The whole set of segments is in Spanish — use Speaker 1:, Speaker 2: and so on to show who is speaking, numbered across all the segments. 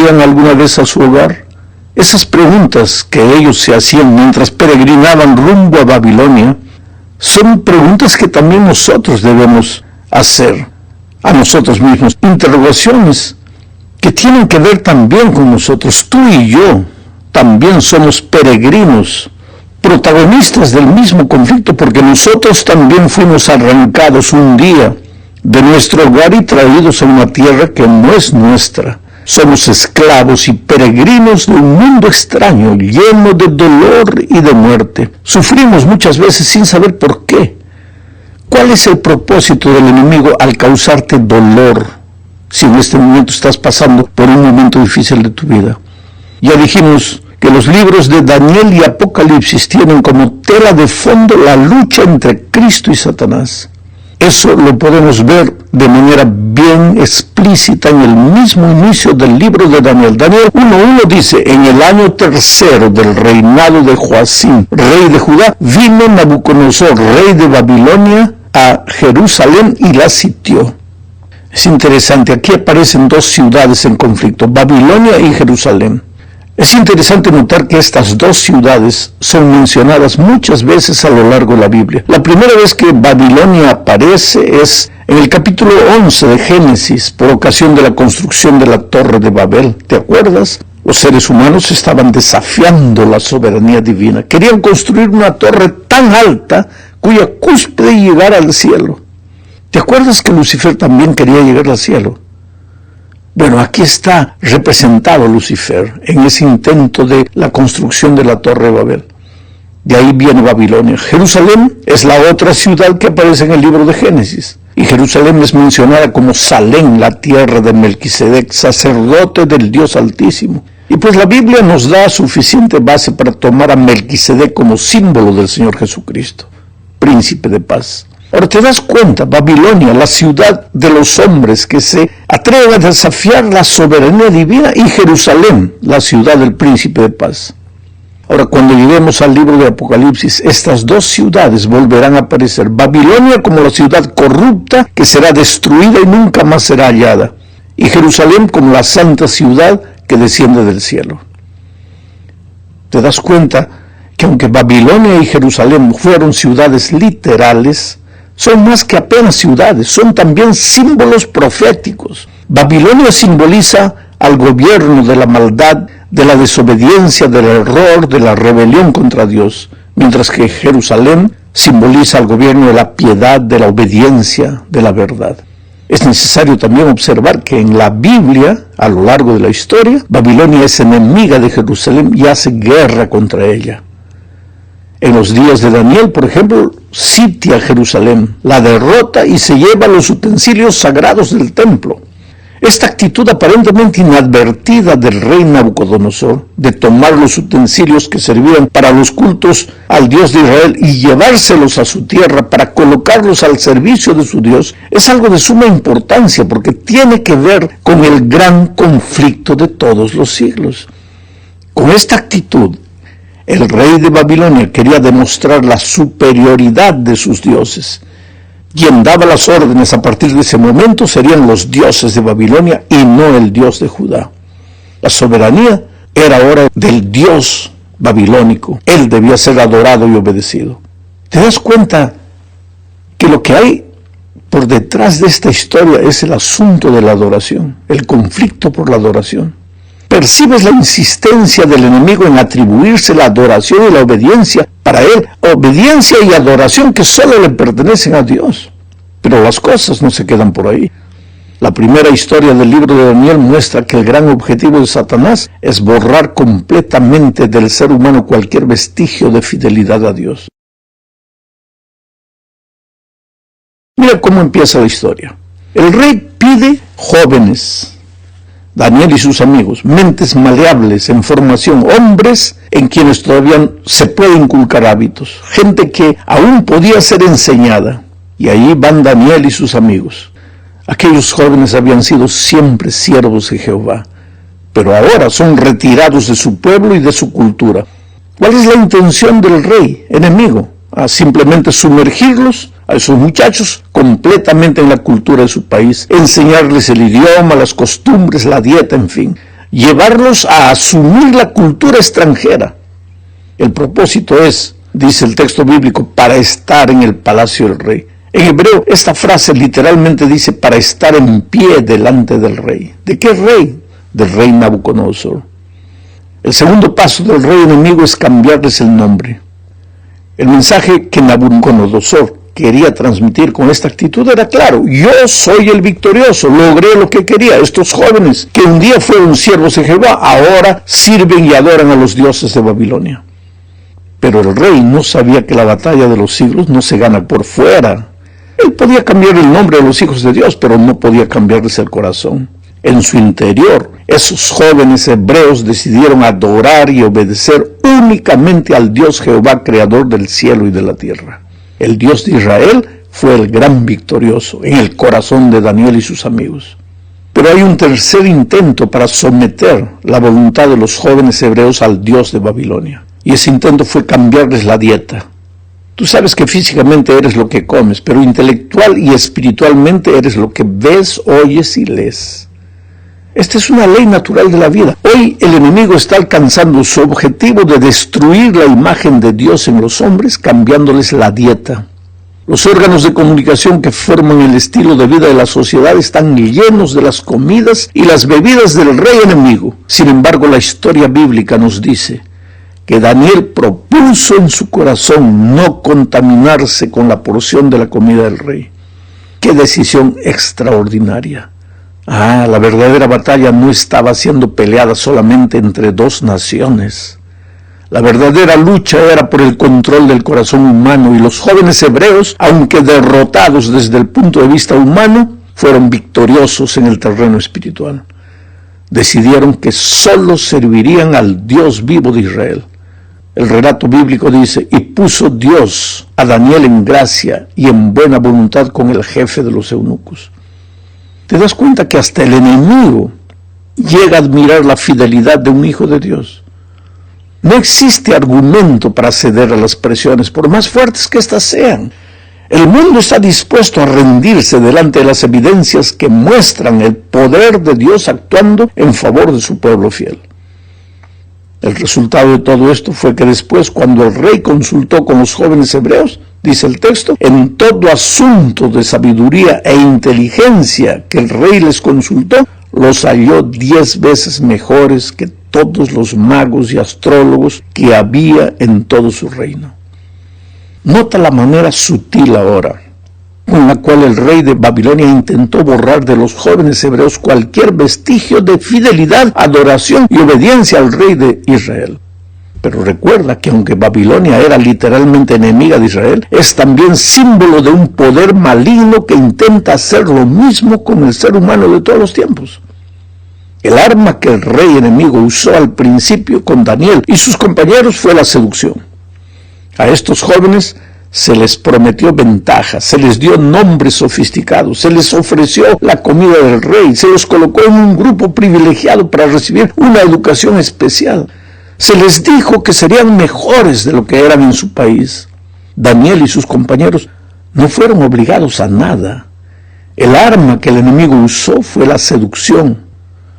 Speaker 1: ¿Volverían alguna vez a su hogar? Esas preguntas que ellos se hacían mientras peregrinaban rumbo a Babilonia son preguntas que también nosotros debemos hacer a nosotros mismos. Interrogaciones que tienen que ver también con nosotros. Tú y yo también somos peregrinos, protagonistas del mismo conflicto, porque nosotros también fuimos arrancados un día de nuestro hogar y traídos a una tierra que no es nuestra. Somos esclavos y peregrinos de un mundo extraño, lleno de dolor y de muerte. Sufrimos muchas veces sin saber por qué. ¿Cuál es el propósito del enemigo al causarte dolor si en este momento estás pasando por un momento difícil de tu vida? Ya dijimos que los libros de Daniel y Apocalipsis tienen como tela de fondo la lucha entre Cristo y Satanás. Eso lo podemos ver de manera bien explícita en el mismo inicio del libro de Daniel. Daniel 1:1 dice: en el año tercero del reinado de Joacim, rey de Judá, vino Nabucodonosor, rey de Babilonia, a Jerusalén y la sitió. Es interesante, aquí aparecen dos ciudades en conflicto, Babilonia y Jerusalén. Es interesante notar que estas dos ciudades son mencionadas muchas veces a lo largo de la Biblia. La primera vez que Babilonia aparece es en el capítulo 11 de Génesis, por ocasión de la construcción de la Torre de Babel. ¿Te acuerdas? Los seres humanos estaban desafiando la soberanía divina. Querían construir una torre tan alta cuya cúspide llegara al cielo. ¿Te acuerdas que Lucifer también quería llegar al cielo? Bueno, aquí está representado Lucifer en ese intento de la construcción de la Torre de Babel. De ahí viene Babilonia. Jerusalén es la otra ciudad que aparece en el libro de Génesis. Y Jerusalén es mencionada como Salem, la tierra de Melquisedec, sacerdote del Dios Altísimo. Y pues la Biblia nos da suficiente base para tomar a Melquisedec como símbolo del Señor Jesucristo, príncipe de paz. Ahora te das cuenta, Babilonia, la ciudad de los hombres que se atreven a desafiar la soberanía divina, y Jerusalén, la ciudad del príncipe de paz. Ahora, cuando lleguemos al libro de Apocalipsis, estas dos ciudades volverán a aparecer. Babilonia como la ciudad corrupta que será destruida y nunca más será hallada, y Jerusalén como la santa ciudad que desciende del cielo. ¿Te das cuenta que aunque Babilonia y Jerusalén fueron ciudades literales, son más que apenas ciudades, son también símbolos proféticos? Babilonia simboliza al gobierno de la maldad, de la desobediencia, del error, de la rebelión contra Dios, mientras que Jerusalén simboliza al gobierno de la piedad, de la obediencia, de la verdad. Es necesario también observar que en la Biblia, a lo largo de la historia, Babilonia es enemiga de Jerusalén y hace guerra contra ella. En los días de Daniel, por ejemplo, sitia Jerusalén, la derrota y se lleva los utensilios sagrados del templo. Esta actitud aparentemente inadvertida del rey Nabucodonosor, de tomar los utensilios que servían para los cultos al Dios de Israel y llevárselos a su tierra para colocarlos al servicio de su Dios, es algo de suma importancia porque tiene que ver con el gran conflicto de todos los siglos. Con esta actitud, el rey de Babilonia quería demostrar la superioridad de sus dioses. Quien daba las órdenes a partir de ese momento serían los dioses de Babilonia y no el Dios de Judá. La soberanía era ahora del Dios babilónico. Él debía ser adorado y obedecido. ¿Te das cuenta que lo que hay por detrás de esta historia es el asunto de la adoración, el conflicto por la adoración? Percibes la insistencia del enemigo en atribuirse la adoración y la obediencia para él, obediencia y adoración que solo le pertenecen a Dios. Pero las cosas no se quedan por ahí. La primera historia del libro de Daniel muestra que el gran objetivo de Satanás es borrar completamente del ser humano cualquier vestigio de fidelidad a Dios. Mira cómo empieza la historia. El rey pide jóvenes, Daniel y sus amigos, mentes maleables en formación, hombres en quienes todavía se puede inculcar hábitos, gente que aún podía ser enseñada. Y ahí van Daniel y sus amigos. Aquellos jóvenes habían sido siempre siervos de Jehová, pero ahora son retirados de su pueblo y de su cultura. ¿Cuál es la intención del rey enemigo? Simplemente sumergirlos, a esos muchachos, completamente en la cultura de su país, enseñarles el idioma, las costumbres, la dieta, en fin. llevarlos a asumir la cultura extranjera. El propósito es, dice el texto bíblico, para estar en el palacio del rey. En hebreo, esta frase literalmente dice para estar en pie delante del rey. ¿De qué rey? Del rey Nabucodonosor. El segundo paso del rey enemigo es cambiarles el nombre. El mensaje que Nabucodonosor quería transmitir con esta actitud era claro: yo soy el victorioso, logré lo que quería. Estos jóvenes que un día fueron siervos de Jehová, ahora sirven y adoran a los dioses de Babilonia. Pero el rey no sabía que la batalla de los siglos no se gana por fuera. Él podía cambiar el nombre de los hijos de Dios, pero no podía cambiarles el corazón. En su interior, esos jóvenes hebreos decidieron adorar y obedecer únicamente al Dios Jehová, creador del cielo y de la tierra. El Dios de Israel fue el gran victorioso en el corazón de Daniel y sus amigos. Pero hay un tercer intento para someter la voluntad de los jóvenes hebreos al Dios de Babilonia. Y ese intento fue cambiarles la dieta. Tú sabes que físicamente eres lo que comes, pero intelectual y espiritualmente eres lo que ves, oyes y lees. Esta es una ley natural de la vida. Hoy el enemigo está alcanzando su objetivo de destruir la imagen de Dios en los hombres, cambiándoles la dieta. Los órganos de comunicación que forman el estilo de vida de la sociedad están llenos de las comidas y las bebidas del rey enemigo. Sin embargo, la historia bíblica nos dice que Daniel propuso en su corazón no contaminarse con la porción de la comida del rey. ¡Qué decisión extraordinaria! La verdadera batalla no estaba siendo peleada solamente entre dos naciones. La verdadera lucha era por el control del corazón humano, y los jóvenes hebreos, aunque derrotados desde el punto de vista humano, fueron victoriosos en el terreno espiritual. Decidieron que solo servirían al Dios vivo de Israel. El relato bíblico dice: y puso Dios a Daniel en gracia y en buena voluntad con el jefe de los eunucos. ¿Te das cuenta que hasta el enemigo llega a admirar la fidelidad de un hijo de Dios? No existe argumento para ceder a las presiones, por más fuertes que éstas sean. El mundo está dispuesto a rendirse delante de las evidencias que muestran el poder de Dios actuando en favor de su pueblo fiel. El resultado de todo esto fue que después, cuando el rey consultó con los jóvenes hebreos, dice el texto, en todo asunto de sabiduría e inteligencia que el rey les consultó, los halló 10 veces mejores que todos los magos y astrólogos que había en todo su reino. Nota la manera sutil ahora con la cual el rey de Babilonia intentó borrar de los jóvenes hebreos cualquier vestigio de fidelidad, adoración y obediencia al rey de Israel. Pero recuerda que aunque Babilonia era literalmente enemiga de Israel, es también símbolo de un poder maligno que intenta hacer lo mismo con el ser humano de todos los tiempos. El arma que el rey enemigo usó al principio con Daniel y sus compañeros fue la seducción. A estos jóvenes se les prometió ventajas, se les dio nombres sofisticados, se les ofreció la comida del rey, se los colocó en un grupo privilegiado para recibir una educación especial. Se les dijo que serían mejores de lo que eran en su país. Daniel y sus compañeros no fueron obligados a nada. El arma que el enemigo usó fue la seducción,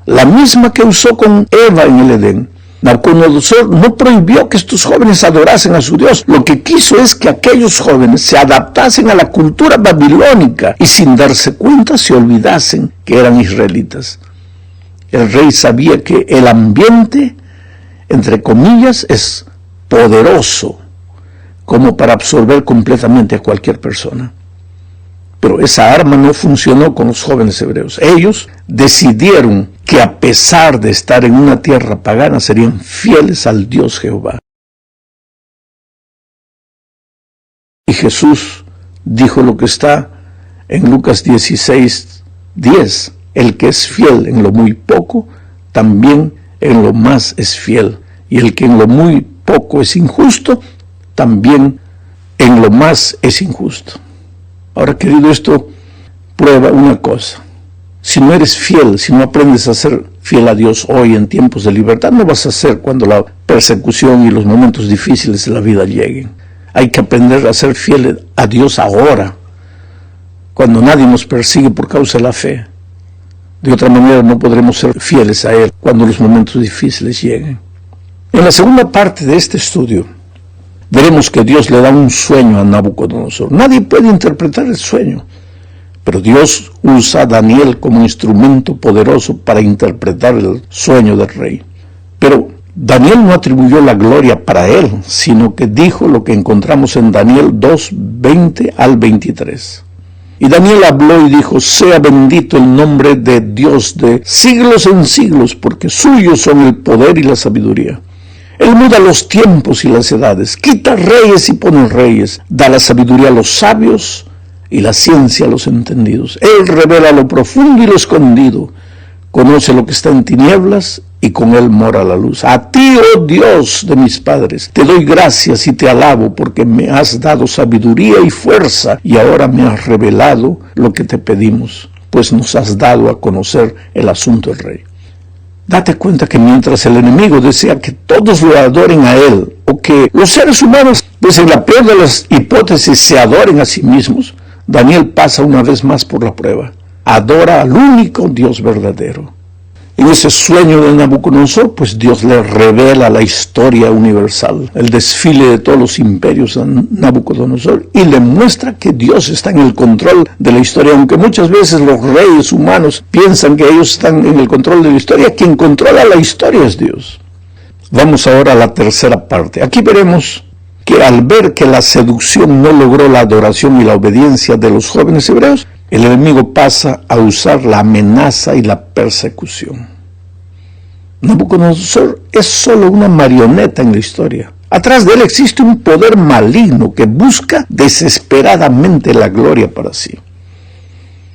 Speaker 1: la misma que usó con Eva en el Edén. Nabucodonosor no prohibió que estos jóvenes adorasen a su Dios. Lo que quiso es que aquellos jóvenes se adaptasen a la cultura babilónica y sin darse cuenta se olvidasen que eran israelitas. El rey sabía que el ambiente, entre comillas, es poderoso como para absorber completamente a cualquier persona. Pero esa arma no funcionó con los jóvenes hebreos. Ellos decidieron que a pesar de estar en una tierra pagana, serían fieles al Dios Jehová. Y Jesús dijo lo que está en Lucas 16:10. El que es fiel en lo muy poco, también en lo más es fiel. Y el que en lo muy poco es injusto, también en lo más es injusto. Ahora, querido, esto prueba una cosa. Si no eres fiel, si no aprendes a ser fiel a Dios hoy en tiempos de libertad, no vas a ser cuando la persecución y los momentos difíciles de la vida lleguen. Hay que aprender a ser fiel a Dios ahora, cuando nadie nos persigue por causa de la fe. De otra manera no podremos ser fieles a Él cuando los momentos difíciles lleguen. En la segunda parte de este estudio, veremos que Dios le da un sueño a Nabucodonosor. Nadie puede interpretar el sueño, pero Dios usa a Daniel como instrumento poderoso para interpretar el sueño del rey. Pero Daniel no atribuyó la gloria para él, sino que dijo lo que encontramos en Daniel 2, 20 al 23. Y Daniel habló y dijo: sea bendito el nombre de Dios de siglos en siglos, porque suyos son el poder y la sabiduría. Él muda los tiempos y las edades, quita reyes y pone reyes, da la sabiduría a los sabios y la ciencia a los entendidos. Él revela lo profundo y lo escondido, conoce lo que está en tinieblas y con él mora la luz. A ti, oh Dios de mis padres, te doy gracias y te alabo porque me has dado sabiduría y fuerza y ahora me has revelado lo que te pedimos, pues nos has dado a conocer el asunto del rey. Date cuenta que mientras el enemigo desea que todos lo adoren a él, o que los seres humanos, pues en la peor de las hipótesis, se adoren a sí mismos, Daniel pasa una vez más por la prueba. Adora al único Dios verdadero. En ese sueño de Nabucodonosor, pues Dios le revela la historia universal, el desfile de todos los imperios a Nabucodonosor, y le muestra que Dios está en el control de la historia, aunque muchas veces los reyes humanos piensan que ellos están en el control de la historia. Quien controla la historia es Dios. Vamos ahora a la tercera parte. Aquí veremos que al ver que la seducción no logró la adoración y la obediencia de los jóvenes hebreos, el enemigo pasa a usar la amenaza y la persecución. Nabucodonosor es solo una marioneta en la historia. Atrás de él existe un poder maligno que busca desesperadamente la gloria para sí.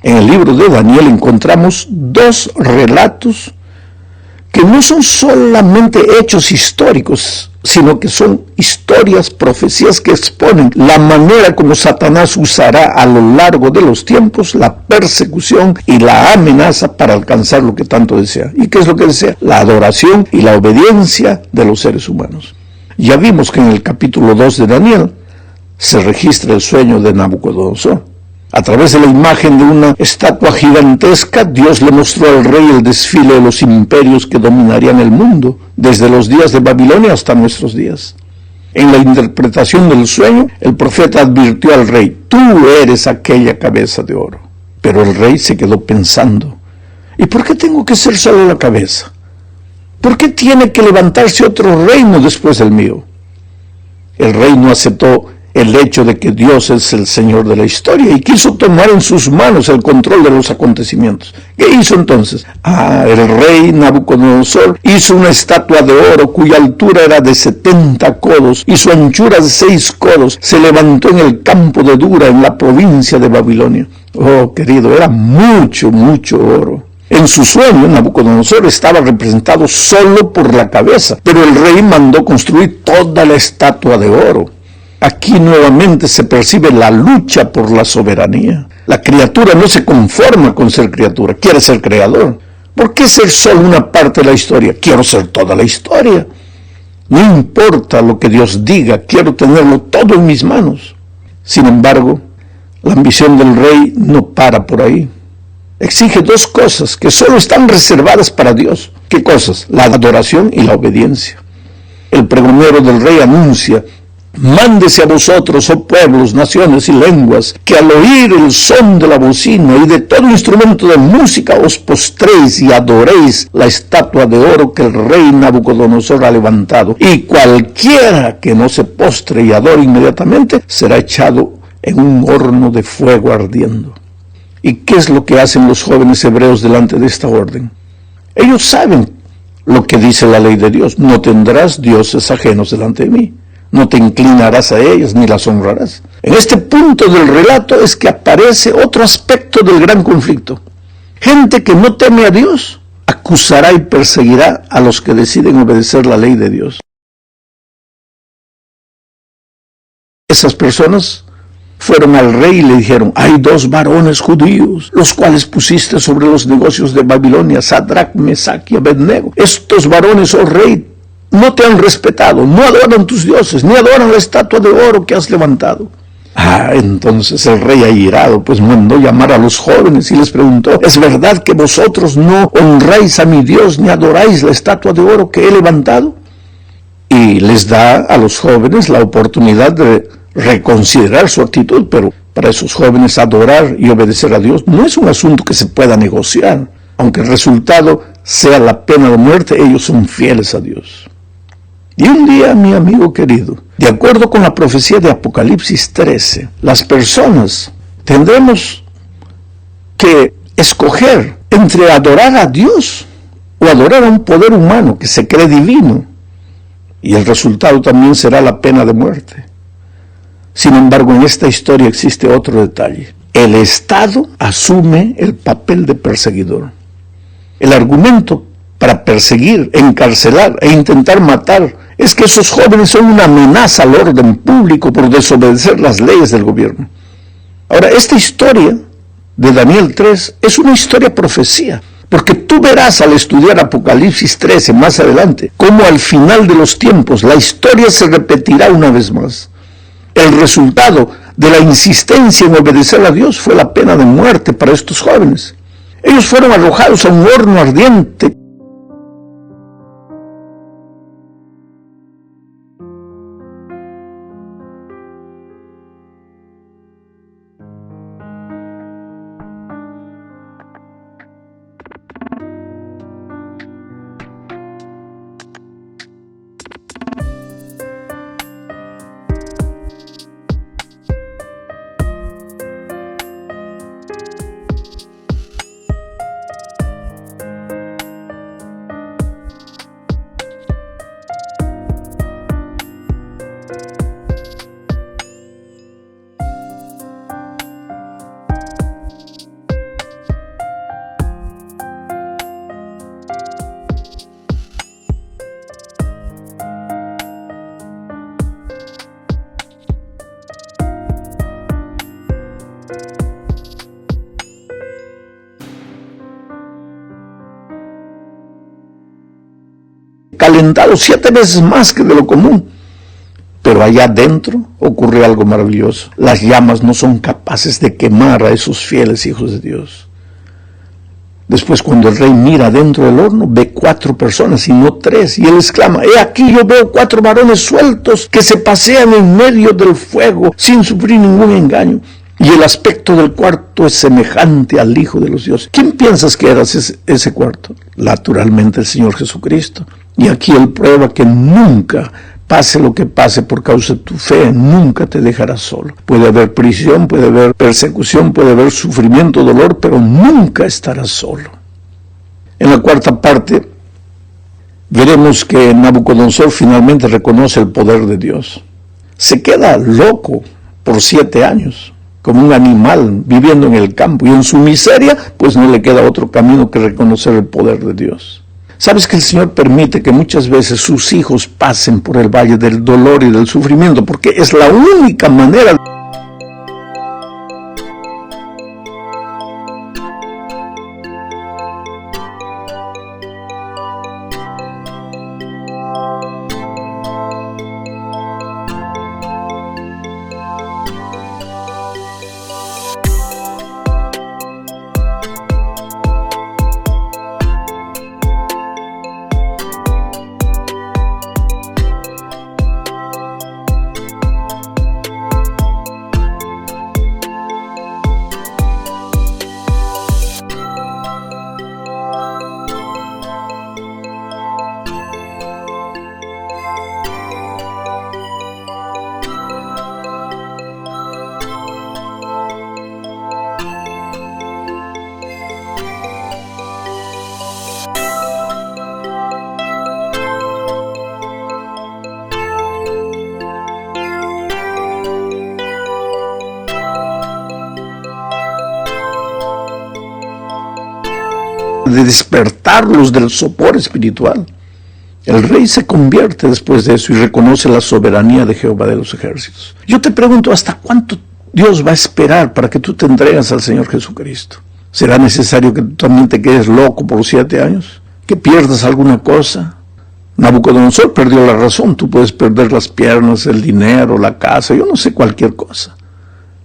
Speaker 1: En el libro de Daniel encontramos dos relatos que no son solamente hechos históricos, sino que son historias, profecías que exponen la manera como Satanás usará a lo largo de los tiempos la persecución y la amenaza para alcanzar lo que tanto desea. ¿Y qué es lo que desea? La adoración y la obediencia de los seres humanos. Ya vimos que en el capítulo 2 de Daniel se registra el sueño de Nabucodonosor. A través de la imagen de una estatua gigantesca, Dios le mostró al rey el desfile de los imperios que dominarían el mundo, desde los días de Babilonia hasta nuestros días. En la interpretación del sueño, el profeta advirtió al rey: tú eres aquella cabeza de oro. Pero el rey se quedó pensando: ¿y por qué tengo que ser solo la cabeza? ¿Por qué tiene que levantarse otro reino después del mío? El rey no aceptó el hecho de que Dios es el Señor de la historia y quiso tomar en sus manos el control de los acontecimientos. ¿Qué hizo entonces? El rey Nabucodonosor hizo una estatua de oro cuya altura era de 70 codos y su anchura de 6 codos. Se levantó en el campo de Dura, en la provincia de Babilonia. Oh, querido, era mucho, mucho oro. En su sueño, Nabucodonosor estaba representado solo por la cabeza, pero el rey mandó construir toda la estatua de oro. Aquí nuevamente se percibe la lucha por la soberanía. La criatura no se conforma con ser criatura, quiere ser creador. ¿Por qué ser solo una parte de la historia? Quiero ser toda la historia. No importa lo que Dios diga, quiero tenerlo todo en mis manos. Sin embargo, la ambición del rey no para por ahí. Exige dos cosas que solo están reservadas para Dios. ¿Qué cosas? La adoración y la obediencia. El pregonero del rey anuncia: mándese a vosotros, oh pueblos, naciones y lenguas, que al oír el son de la bocina y de todo instrumento de música os postréis y adoréis la estatua de oro que el rey Nabucodonosor ha levantado. Y cualquiera que no se postre y adore inmediatamente será echado en un horno de fuego ardiendo. ¿Y qué es lo que hacen los jóvenes hebreos delante de esta orden? Ellos saben lo que dice la ley de Dios: no tendrás dioses ajenos delante de mí. No te inclinarás a ellas ni las honrarás. En este punto del relato es que aparece otro aspecto del gran conflicto. Gente que no teme a Dios acusará y perseguirá a los que deciden obedecer la ley de Dios. Esas personas fueron al rey y le dijeron: hay 2 varones judíos, los cuales pusiste sobre los negocios de Babilonia, Sadrach, Mesach y Abednego. Estos varones, oh rey, no te han respetado, no adoran tus dioses, ni adoran la estatua de oro que has levantado. Entonces el rey airado pues mandó llamar a los jóvenes y les preguntó: ¿es verdad que vosotros no honráis a mi Dios ni adoráis la estatua de oro que he levantado? Y les da a los jóvenes la oportunidad de reconsiderar su actitud, pero para esos jóvenes adorar y obedecer a Dios no es un asunto que se pueda negociar. Aunque el resultado sea la pena de muerte, ellos son fieles a Dios. Y un día, mi amigo querido, de acuerdo con la profecía de Apocalipsis 13, las personas tendremos que escoger entre adorar a Dios o adorar a un poder humano que se cree divino, y el resultado también será la pena de muerte. Sin embargo, en esta historia existe otro detalle. El Estado asume el papel de perseguidor. El argumento para perseguir, encarcelar e intentar matar es que esos jóvenes son una amenaza al orden público por desobedecer las leyes del gobierno. Ahora, esta historia de Daniel 3 es una historia profecía, porque tú verás al estudiar Apocalipsis 13 más adelante, cómo al final de los tiempos la historia se repetirá una vez más. El resultado de la insistencia en obedecer a Dios fue la pena de muerte para estos jóvenes. Ellos fueron arrojados a un horno ardiente. Calentado 7 veces más que de lo común. Pero allá adentro ocurre algo maravilloso. Las llamas no son capaces de quemar a esos fieles hijos de Dios. Después, cuando el rey mira dentro del horno, ve 4 personas y no 3, y él exclama: he aquí yo veo 4 varones sueltos que se pasean en medio del fuego sin sufrir ningún engaño. Y el aspecto del cuarto es semejante al Hijo de los Dioses. ¿Quién piensas que era ese cuarto? Naturalmente el Señor Jesucristo. Y aquí Él prueba que nunca, pase lo que pase por causa de tu fe, nunca te dejará solo. Puede haber prisión, puede haber persecución, puede haber sufrimiento, dolor, pero nunca estarás solo. En la cuarta parte, veremos que Nabucodonosor finalmente reconoce el poder de Dios. Se queda loco por 7 años. Como un animal viviendo en el campo, y en su miseria, pues no le queda otro camino que reconocer el poder de Dios. ¿Sabes que el Señor permite que muchas veces sus hijos pasen por el valle del dolor y del sufrimiento? Porque es la única manera de despertarlos del sopor espiritual. El rey se convierte después de eso y reconoce la soberanía de Jehová de los ejércitos. Yo te pregunto, ¿hasta cuánto Dios va a esperar para que tú te entregues al Señor Jesucristo? ¿Será necesario que tú también te quedes loco por 7 años? ¿Que pierdas alguna cosa? Nabucodonosor perdió la razón. Tú puedes perder las piernas, el dinero, la casa, yo no sé, cualquier cosa.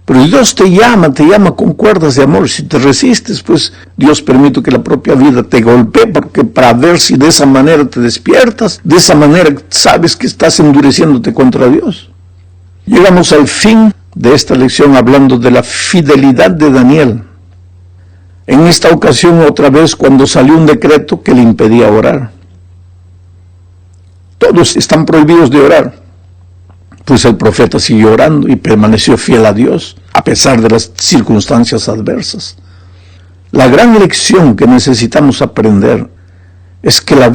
Speaker 1: Pero Dios te llama con cuerdas de amor. Si te resistes, pues Dios permite que la propia vida te golpee, porque para ver si de esa manera te despiertas, de esa manera sabes que estás endureciéndote contra Dios. Llegamos al fin de esta lección hablando de la fidelidad de Daniel. En esta ocasión, otra vez, cuando salió un decreto que le impedía orar. Todos están prohibidos de orar. Pues el profeta siguió orando y permaneció fiel a Dios, a pesar de las circunstancias adversas. La gran lección que necesitamos aprender es que la